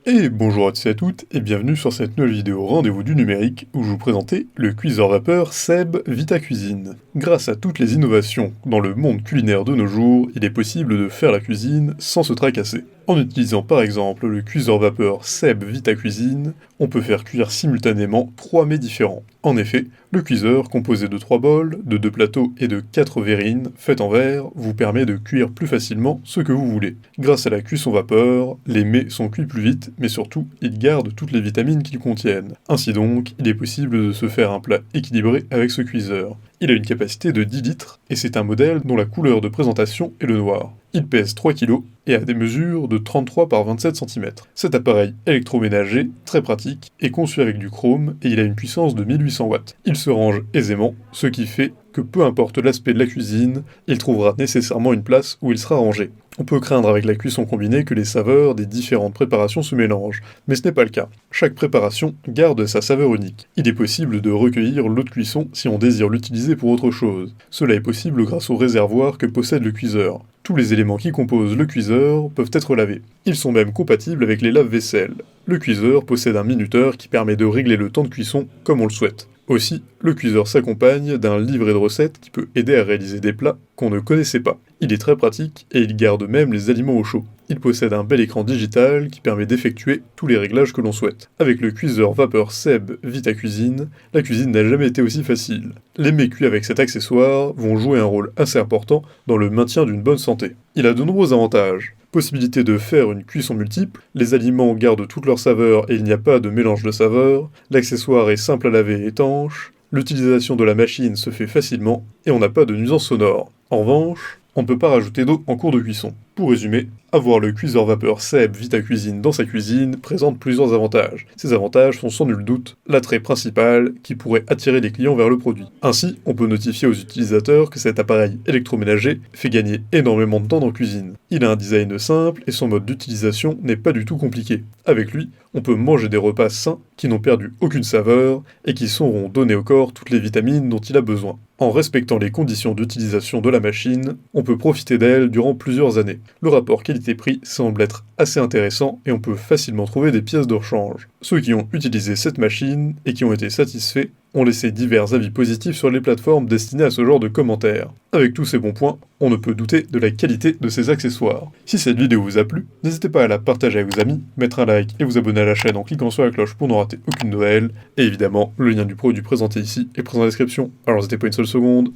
Et bonjour à tous et à toutes, et bienvenue sur cette nouvelle vidéo Rendez-vous du numérique où je vous présentais le cuiseur vapeur Seb Vita Cuisine. Grâce à toutes les innovations dans le monde culinaire de nos jours, il est possible de faire la cuisine sans se tracasser. En utilisant par exemple le cuiseur vapeur Seb Vita Cuisine, on peut faire cuire simultanément 3 mets différents. En effet, le cuiseur, composé de 3 bols, de 2 plateaux et de 4 verrines faites en verre, vous permet de cuire plus facilement ce que vous voulez. Grâce à la cuisson vapeur, les mets sont cuits plus vite, mais surtout, ils gardent toutes les vitamines qu'ils contiennent. Ainsi donc, il est possible de se faire un plat équilibré avec ce cuiseur. Il a une capacité de 10 litres, et c'est un modèle dont la couleur de présentation est le noir. Il pèse 3 kg et a des mesures de 33 par 27 cm. Cet appareil électroménager, très pratique, est conçu avec du chrome et il a une puissance de 1800 watts. Il se range aisément, ce qui fait que peu importe l'aspect de la cuisine, il trouvera nécessairement une place où il sera rangé. On peut craindre avec la cuisson combinée que les saveurs des différentes préparations se mélangent, mais ce n'est pas le cas. Chaque préparation garde sa saveur unique. Il est possible de recueillir l'eau de cuisson si on désire l'utiliser pour autre chose. Cela est possible grâce au réservoir que possède le cuiseur. Tous les éléments qui composent le cuiseur peuvent être lavés. Ils sont même compatibles avec les lave-vaisselle. Le cuiseur possède un minuteur qui permet de régler le temps de cuisson comme on le souhaite. Aussi, le cuiseur s'accompagne d'un livret de recettes qui peut aider à réaliser des plats qu'on ne connaissait pas. Il est très pratique et il garde même les aliments au chaud. Il possède un bel écran digital qui permet d'effectuer tous les réglages que l'on souhaite. Avec le cuiseur vapeur Seb Vita Cuisine, la cuisine n'a jamais été aussi facile. Les mets cuits avec cet accessoire vont jouer un rôle assez important dans le maintien d'une bonne santé. Il a de nombreux avantages. Possibilité de faire une cuisson multiple, les aliments gardent toute leur saveur et il n'y a pas de mélange de saveurs, l'accessoire est simple à laver et étanche, l'utilisation de la machine se fait facilement et on n'a pas de nuisance sonore. En revanche, on ne peut pas rajouter d'eau en cours de cuisson. Pour résumer, avoir le cuiseur vapeur Seb Vita Cuisine dans sa cuisine présente plusieurs avantages. Ces avantages sont sans nul doute l'attrait principal qui pourrait attirer les clients vers le produit. Ainsi, on peut notifier aux utilisateurs que cet appareil électroménager fait gagner énormément de temps dans la cuisine. Il a un design simple et son mode d'utilisation n'est pas du tout compliqué. Avec lui, on peut manger des repas sains qui n'ont perdu aucune saveur et qui sauront donner au corps toutes les vitamines dont il a besoin. En respectant les conditions d'utilisation de la machine, on peut profiter d'elle durant plusieurs années. Le rapport qualité-prix semble être assez intéressant et on peut facilement trouver des pièces de rechange. Ceux qui ont utilisé cette machine et qui ont été satisfaits ont laissé divers avis positifs sur les plateformes destinées à ce genre de commentaires. Avec tous ces bons points, on ne peut douter de la qualité de ces accessoires. Si cette vidéo vous a plu, n'hésitez pas à la partager avec vos amis, mettre un like et vous abonner à la chaîne en cliquant sur la cloche pour ne rater aucune nouvelle. Et évidemment, le lien du produit présenté ici est présent dans la description, alors n'hésitez pas une seule seconde.